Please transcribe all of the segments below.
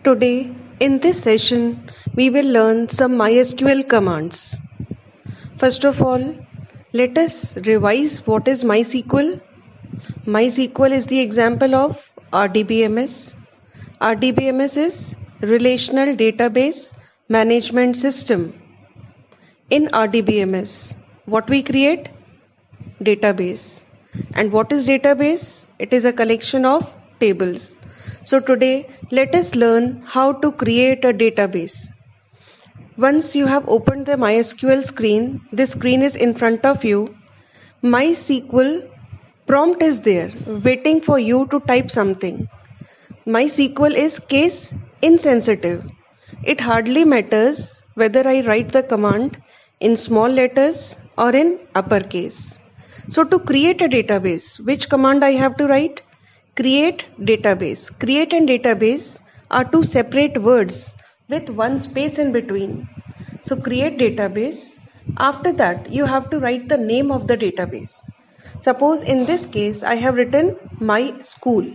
Today, in this session, we will learn some MySQL commands. First of all, let us revise what is MySQL. MySQL is the example of RDBMS. RDBMS is Relational Database Management System. In RDBMS, what we create? Database. And what is database? It is a collection of tables. So today, let us learn how to create a database. Once you have opened the MySQL screen, this screen is in front of you. MySQL prompt is there, waiting for you to type something. MySQL is case insensitive. It hardly matters whether I write the command in small letters or in uppercase. So to create a database, which command I have to write? Create database. Create and database are two separate words with one space in between. So create database. After that, you have to write the name of the database. Suppose in this case, I have written my school.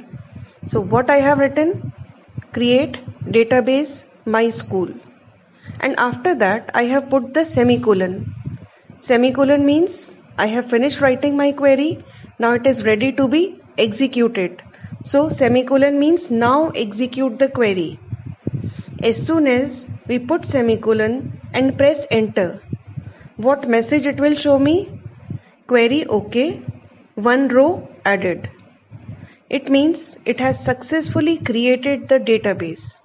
So what I have written? Create database my school. And after that, I have put the semicolon. Semicolon means I have finished writing my query. Now it is ready to be executed. So semicolon means now execute the query. As soon as we put semicolon and press enter, what message it will show me? Query OK, one row added. It means it has successfully created the database.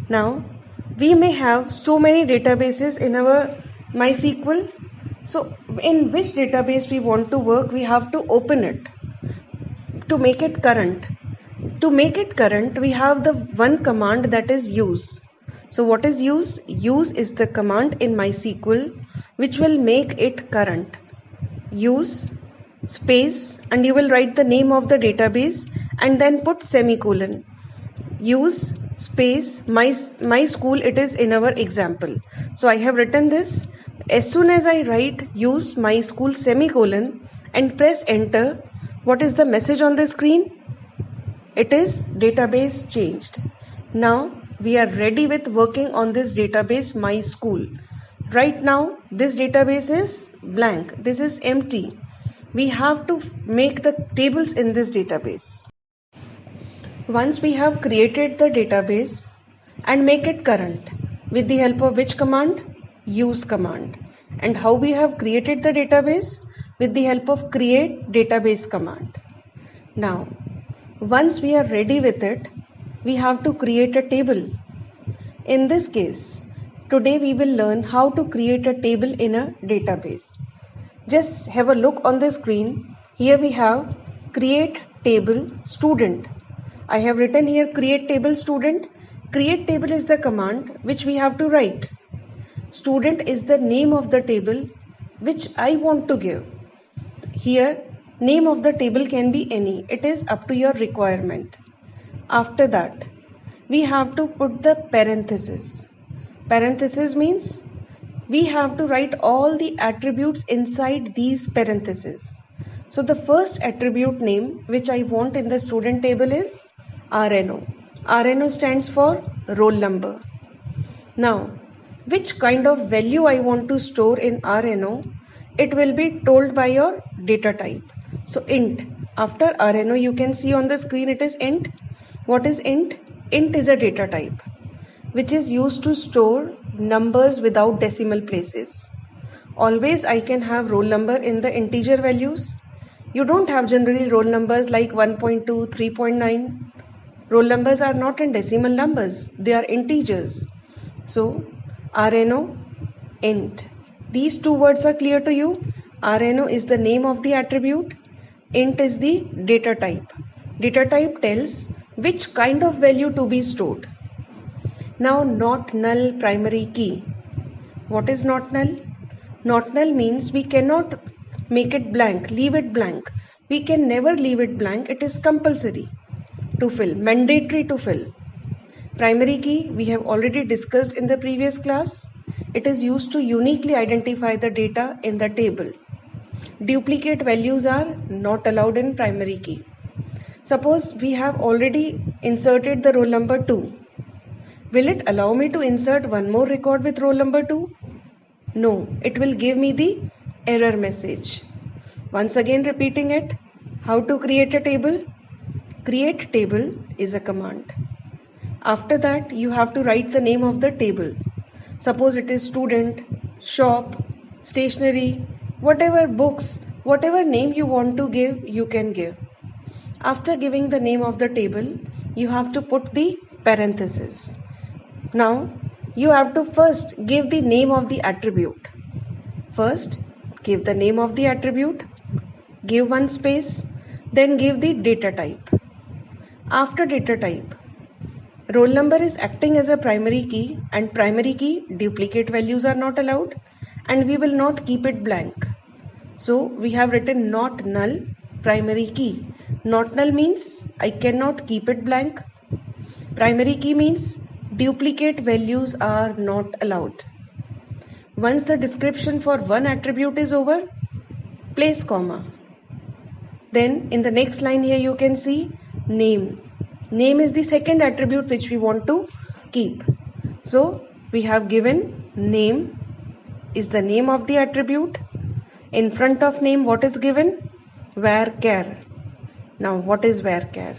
Now we may have so many databases in our MySQL. So in which database we want to work, we have to open it to make it current. To make it current, we have the one command, that is use. So what is use? Use is the command in MySQL which will make it current. Use space and you will write the name of the database and then put semicolon. Use space my school, it is in our example. So I have written this. As soon as I write use my school semicolon and press enter, what is the message on the screen? It is database changed. Now we are ready with working on this database my school. Right now this database is blank. This is empty. We have to make the tables in this database. Once we have created the database and make it current with the help of which command? Use command. And how we have created the database? With the help of create database command. Now, once we are ready with it, we have to create a table. In this case, today we will learn how to create a table in a database. Just have a look on the screen. Here we have create table student. I have written here create table student. Create table is the command which we have to write. Student is the name of the table which I want to give. Here, name of the table can be any. It is up to your requirement. After that, we have to put the parenthesis. Parenthesis means we have to write all the attributes inside these parentheses. So the first attribute name which I want in the student table is RNO. RNO stands for roll number. Now, which kind of value I want to store in RNO, it will be told by your data type. So int. After RNO, you can see on the screen it is int. What is int? Int is a data type which is used to store numbers without decimal places. Always I can have roll number in the integer values. You don't have generally roll numbers like 1.2, 3.9. Roll numbers are not in decimal numbers. They are integers. So RNO, int. These two words are clear to you. RNO is the name of the attribute. Int is the data type. Data type tells which kind of value to be stored. Now not null primary key. What is not null? Not null means we cannot make it blank, leave it blank. We can never leave it blank. It is compulsory to fill, mandatory to fill. Primary key we have already discussed in the previous class. It is used to uniquely identify the data in the table. Duplicate values are not allowed in primary key. Suppose we have already inserted the roll number 2. Will it allow me to insert one more record with roll number 2? No, it will give me the error message. Once again repeating it, how to create a table? Create table is a command. After that, you have to write the name of the table. Suppose it is student, shop, stationery, whatever books, whatever name you want to give, you can give. After giving the name of the table, you have to put the parenthesis. Now, you have to first give the name of the attribute. First, give the name of the attribute, give one space, then give the data type. After data type, roll number is acting as a primary key, and primary key duplicate values are not allowed, and we will not keep it blank. So we have written not null primary key. Not null means I cannot keep it blank. Primary key means duplicate values are not allowed. Once the description for one attribute is over, place comma. Then in the next line here you can see name. Name is the second attribute which we want to keep. So we have given name is the name of the attribute. In front of name what is given? Varchar. Now what is varchar?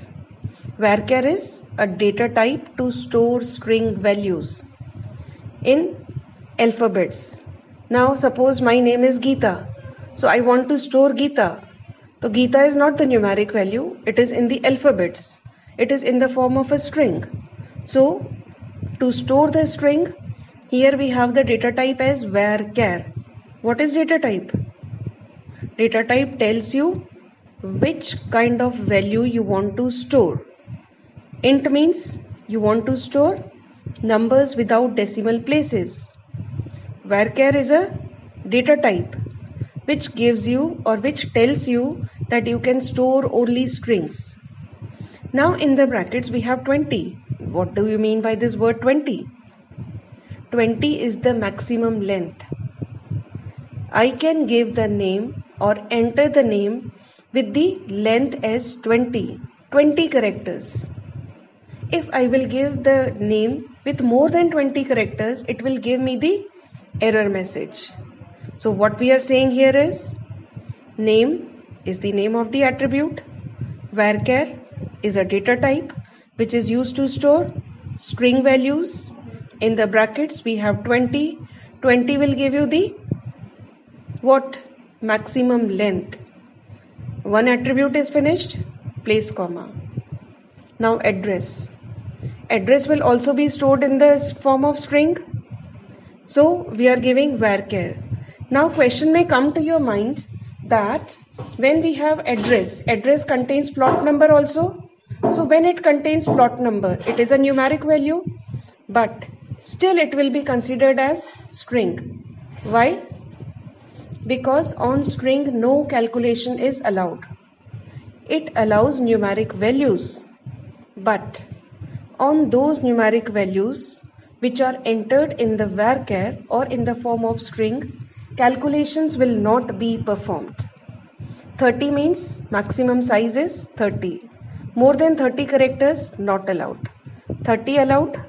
Varchar is a data type to store string values in alphabets. Now suppose my name is Geeta. So I want to store Geeta. So Geeta is not the numeric value. It is in the alphabets. It is in the form of a string. So to store the string, here we have the data type as varchar. What is data type? Data type tells you which kind of value you want to store. Int means you want to store numbers without decimal places. Varchar is a data type which gives you or which tells you that you can store only strings. Now in the brackets we have 20. What do you mean by this word 20? 20 is the maximum length. I can give the name or enter the name with the length as 20 characters. If I will give the name with more than 20 characters, it will give me the error message. So what we are saying here is name is the name of the attribute. Varchar is a data type which is used to store string values. In the brackets we have 20. 20 will give you the what? Maximum length. One attribute is finished, place comma. Now address. Address will also be stored in the form of string. So we are giving varchar. Now question may come to your mind that when we have address contains plot number also. So when it contains plot number, it is a numeric value, but still it will be considered as string. Why? Because on string no calculation is allowed. It allows numeric values, but on those numeric values which are entered in the varchar or in the form of string, calculations will not be performed. 30 means maximum size is 30. More than 30 characters not allowed. 30 allowed,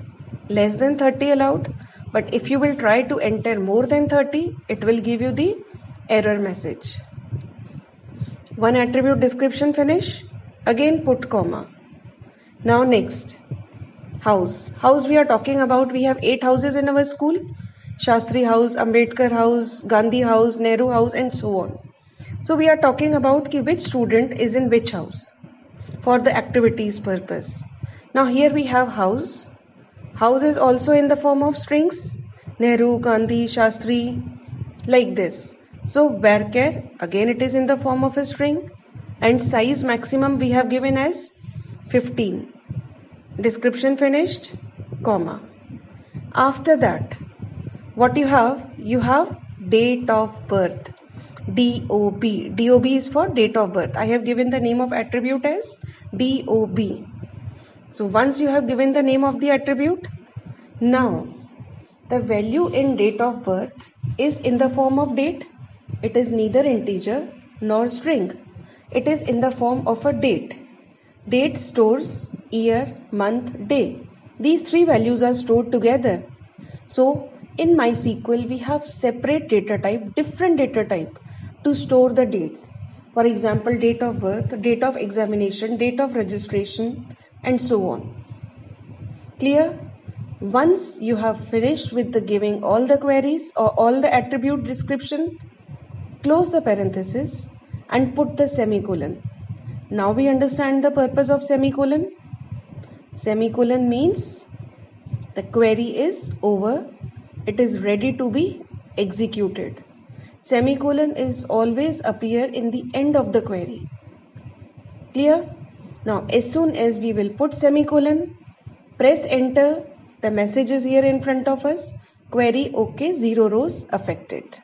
less than 30 allowed. But if you will try to enter more than 30, it will give you the error message. One attribute description finish. Again put comma. Now next. House. House we are talking about. We have 8 houses in our school. Shastri House, Ambedkar House, Gandhi House, Nehru House and so on. So we are talking about which student is in which house for the activities purpose. Now here we have house. House is also in the form of strings. Nehru, Gandhi, Shastri, like this. So varchar, again it is in the form of a string, and size maximum we have given as 15. Description finished, comma. After that, what you have? You have date of birth. DOB. DOB is for date of birth. I have given the name of attribute as DOB. So once you have given the name of the attribute, now the value in date of birth is in the form of date. It is neither integer nor string. It is in the form of a date. Date stores year, month, day. These three values are stored together. So in MySQL, we have separate data type, different data type to store the dates. For example, date of birth, date of examination, date of registration, and so on. Clear? Once you have finished with the giving all the queries or all the attribute description, close the parenthesis and put the semicolon. Now we understand the purpose of semicolon. Semicolon means the query is over, it is ready to be executed. Semicolon is always appear in the end of the query. Clear? Now as soon as we will put semicolon, press enter, the message is here in front of us, query OK, 0 rows affected.